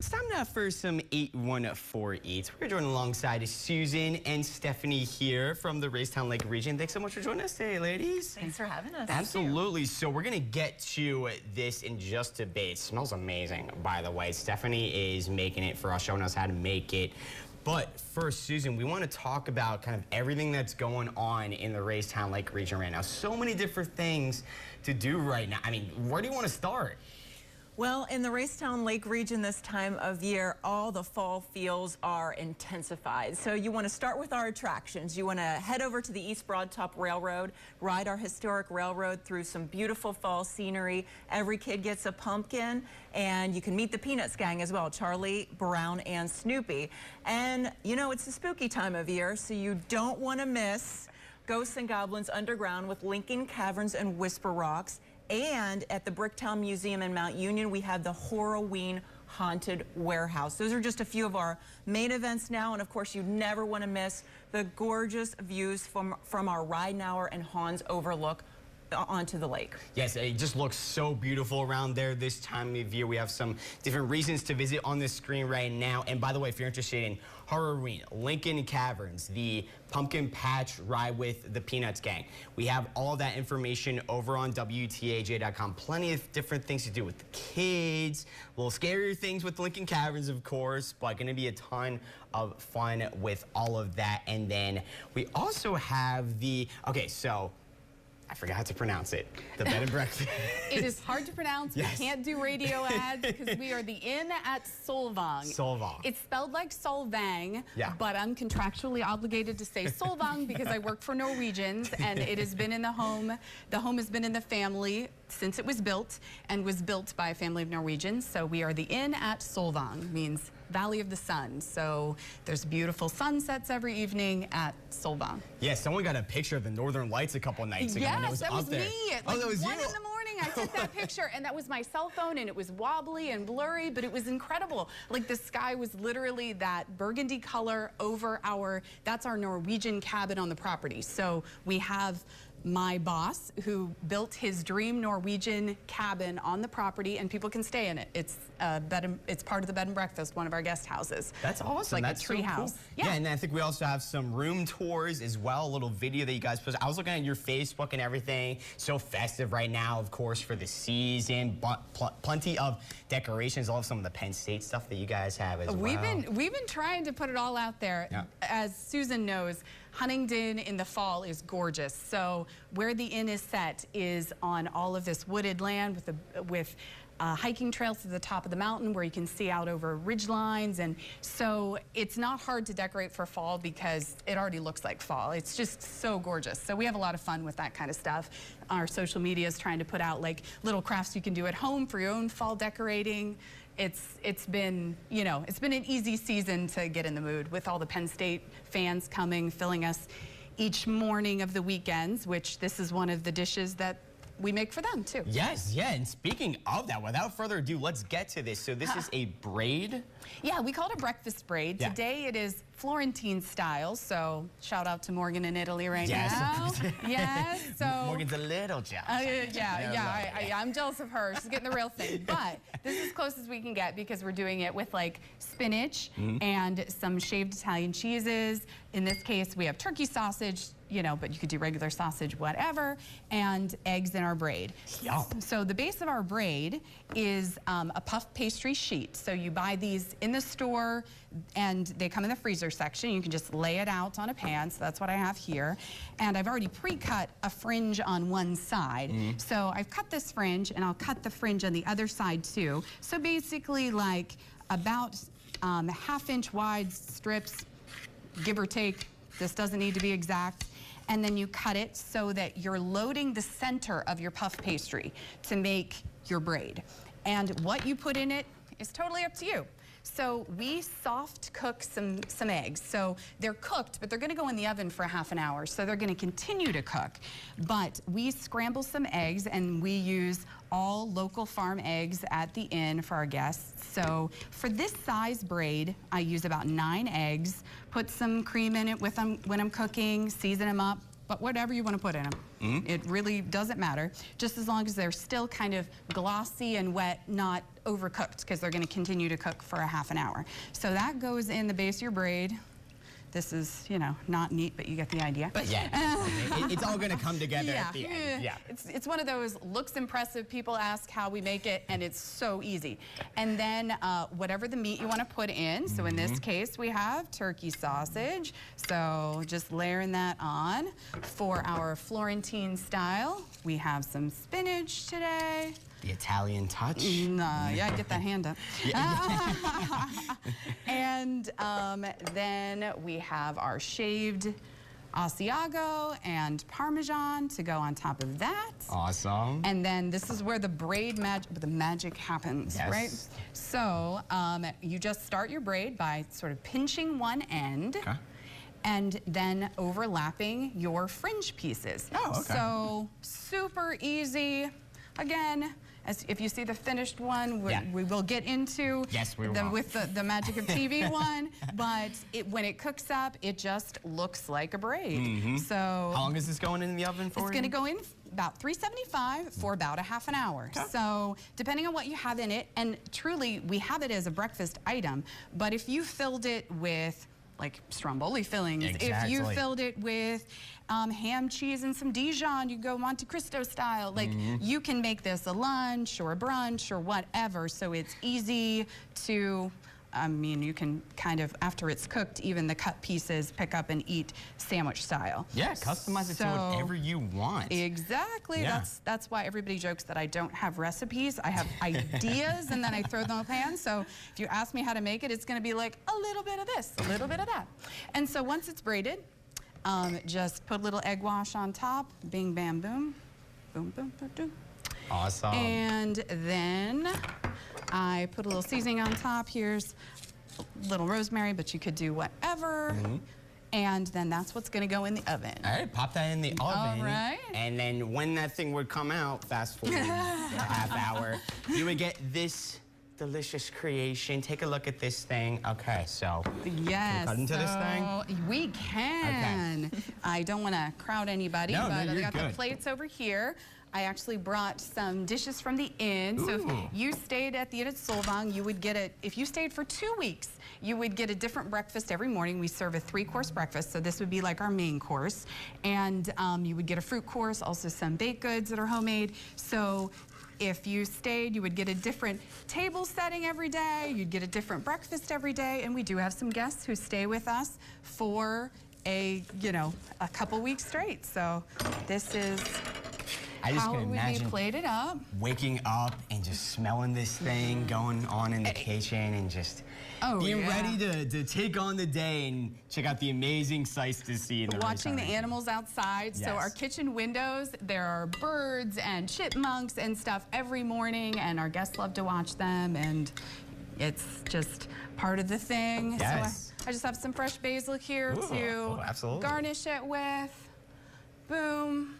It's time now for some 814 Eats. We're joined alongside Susan and Stephanie here from the Raystown Lake Region. Thanks so much for joining us today, ladies. Thanks for having us. Absolutely. So we're going to get to this in just a bit. It smells amazing, by the way. Stephanie is making it for us, showing us how to make it. But first, Susan, we want to talk about kind of everything that's going on in the Raystown Lake Region right now. So many different things to do right now. I mean, where do you want to start? Well, in the Raystown Lake Region this time of year, all the fall feels are intensified. So you want to start with our attractions. You want to head over to the East Broad Top Railroad, ride our historic railroad through some beautiful fall scenery. Every kid gets a pumpkin, and you can meet the Peanuts gang as well, Charlie, Brown, and Snoopy. And, you know, it's a spooky time of year, so you don't want to miss Ghosts and Goblins Underground with Lincoln Caverns and Whisper Rocks. And at the Bricktown Museum in Mount Union, we have the Horroween Haunted Warehouse. Those are just a few of our main events now. And of course, you never want to miss the gorgeous views from our Ridenour and Hans overlook onto the lake. Yes, it just looks so beautiful around there this time of year. We have some different reasons to visit on the screen right now. And by the way, if you're interested in Horroween, Lincoln Caverns, the Pumpkin Patch Ride with the Peanuts Gang, we have all of that information over on WTAJ.com. Plenty of different things to do with the kids, little scarier things with Lincoln Caverns, of course, but going to be a ton of fun with all of that. And then we also have the, okay, so I forgot how to pronounce it. The bed and breakfast. It is hard to pronounce. Yes. We can't do radio ads because we are the inn at Solvang. Solvang. It's spelled like Solvang, yeah, but I'm contractually obligated to say Solvang because I work for Norwegians, and it has been in the home. The home has been in the family since it was built, and was built by a family of Norwegians. So we are the inn at Solvang, means Valley of the Sun. So there's beautiful sunsets every evening at Solvang. Yeah, someone got a picture of the Northern Lights a couple nights ago. Yes, that was me. At like that was 1 in the morning, I took that picture, and that was my cell phone, and it was wobbly and blurry, but it was incredible. Like, the sky was literally that burgundy color over that's our Norwegian cabin on the property. So we have my boss who built his dream Norwegian cabin on the property, and people can stay in it. It's it's part of the bed and breakfast, one of our guest houses. That's awesome. Like that's a tree house. Cool. Yeah, and I think we also have some room tours as well, a little video that you guys posted. I was looking at your Facebook and everything. So festive right now, of course, for the season. Plenty of decorations. I love some of the Penn State stuff that you guys have as well. We've been trying to put it all out there. Yeah. As Susan knows, Huntingdon in the fall is gorgeous. So where the inn is set is on all of this wooded land with hiking trails to the top of the mountain where you can see out over ridge lines. And so it's not hard to decorate for fall because it already looks like fall. It's just so gorgeous. So we have a lot of fun with that kind of stuff. Our social media is trying to put out like little crafts you can do at home for your own fall decorating. It's been, you know, it's been an easy season to get in the mood with all the Penn State fans coming, filling us each morning of the weekends, which this is one of the dishes that we make for them too. Yes, yeah, and speaking of that, without further ado, let's get to this. So this is a braid? Yeah, we call it a breakfast braid. Yeah. Today it is Florentine style, so shout out to Morgan in Italy right now. Yes, so Morgan's a little jealous. I'm jealous of her. She's getting the real thing. But this is as close as we can get because we're doing it with like spinach and some shaved Italian cheeses. In this case, we have turkey sausage, you know, but you could do regular sausage, whatever, and eggs in our braid. Yum. So the base of our braid is a puff pastry sheet. So you buy these in the store, and they come in the freezer section. You can just lay it out on a pan, so that's what I have here. And I've already pre-cut a fringe on one side. So I've cut this fringe, and I'll cut the fringe on the other side too. So basically like about ½ inch wide strips, give or take. This doesn't need to be exact. And then you cut it so that you're loading the center of your puff pastry to make your braid. And what you put in it is totally up to you. So we soft cook some eggs. So they're cooked, but they're gonna go in the oven for ½ an hour. So they're gonna continue to cook. But we scramble some eggs, and we use all local farm eggs at the inn for our guests. So for this size braid, I use about 9 eggs, put some cream in it when I'm cooking, season them up, but whatever you want to put in them. It really doesn't matter, just as long as they're still kind of glossy and wet, not overcooked, because they're going to continue to cook for a half an hour. So that goes in the base of your braid. This is, you know, not neat, but you get the idea. But yeah, it's all going to come together at the end. Yeah. It's one of those looks impressive. People ask how we make it, and it's so easy. And then whatever the meat you want to put in. So in this case, we have turkey sausage. So just layering that on. For our Florentine style, we have some spinach today. The Italian touch. Yeah, get that hand up. And then we have our shaved Asiago and Parmesan to go on top of that. Awesome. And then this is where the braid magic happens, right? So you just start your braid by sort of pinching one end. Okay. And then overlapping your fringe pieces. Oh, okay. So super easy. Again, as if you see the finished one, we will get into with the magic of TV one. But when it cooks up, it just looks like a braid. So how long is this going in the oven for? It's going to go in about 375 for about a half an hour. Okay. So depending on what you have in it, and truly we have it as a breakfast item, but if you filled it with like stromboli fillings, if you filled it with ham, cheese, and some Dijon, you go Monte Cristo style. Like you can make this a lunch or a brunch or whatever. So it's easy to, I mean, you can kind of, after it's cooked, even the cut pieces pick up and eat sandwich style. Yeah, customize it to whatever you want. Exactly. Yeah. That's why everybody jokes that I don't have recipes. I have ideas and then I throw them in a pan. So if you ask me how to make it, it's going to be like a little bit of this, a little bit of that. And so once it's braided, just put a little egg wash on top. Bing, bam, boom. Boom, boom, boom, boom. Awesome. And then I put a little seasoning on top. Here's a little rosemary, but you could do whatever. And then that's what's going to go in the oven. All right, pop that in the oven. All right. And then when that thing would come out, fast forward a half hour, you would get this delicious creation. Take a look at this thing. Okay, so can we cut into this thing? We can. Okay. I don't want to crowd anybody, but I got the plates over here. I actually brought some dishes from the inn. So if you stayed at the inn at Solvang, you would get if you stayed for 2 weeks, you would get a different breakfast every morning. We serve a 3-course breakfast, so this would be like our main course. And you would get a fruit course, also some baked goods that are homemade. So if you stayed, you would get a different table setting every day. You'd get a different breakfast every day. And we do have some guests who stay with us for a couple weeks straight. So this is I just can imagine it would be plated up. Waking up and just smelling this thing going on in the kitchen and just being ready to take on the day and check out the amazing sights to see in the watching the animals outside. So our kitchen windows, there are birds and chipmunks and stuff every morning, and our guests love to watch them, and it's just part of the thing. Yes. So I just have some fresh basil here to garnish it with. Boom.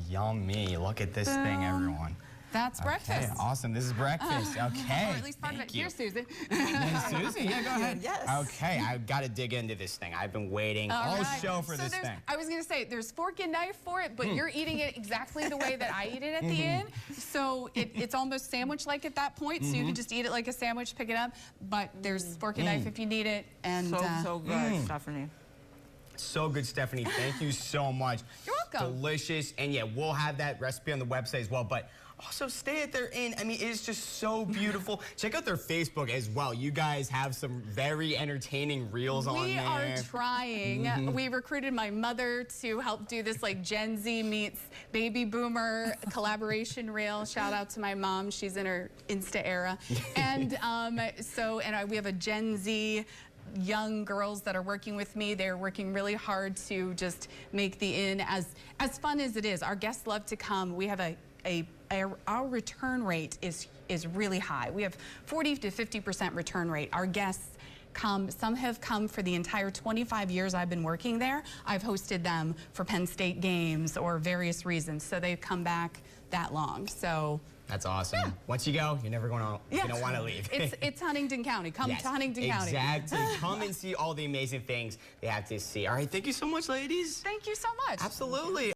Yummy. Look at this thing, everyone. That's breakfast. Awesome. This is breakfast. Okay. Or at least part of it. Here's Susan. Susan, go ahead. Yes. Okay, I've got to dig into this thing. I've been waiting all show for this thing. I was going to say, there's fork and knife for it, but you're eating it exactly the way that I eat it at the inn. So it's almost sandwich-like at that point, so you can just eat it like a sandwich, pick it up. But there's fork and knife if you need it. And so good, Stephanie. So good, Stephanie. Thank you so much. You're welcome. Delicious. And yeah, we'll have that recipe on the website as well. But also stay at their inn. I mean, it is just so beautiful. Check out their Facebook as well. You guys have some very entertaining reels on there. We are trying. We recruited my mother to help do this like Gen Z meets baby boomer collaboration reel. Shout out to my mom. She's in her Insta era. And we have a Gen Z young girls that are working with me. They're working really hard to just make the inn as fun as it is. Our guests love to come. We have our return rate is really high. We have 40 to 50% return rate. Our guests come, some have come for the entire 25 years I've been working there. I've hosted them for Penn State games or various reasons, so they've come back that long. So That's awesome. Yeah. Once you go, you're never going to, you don't want to leave. It's Huntington County. Come Yes, to Huntington County. Exactly. Come and see all the amazing things they have to see. All right, thank you so much, ladies. Thank you so much. Absolutely.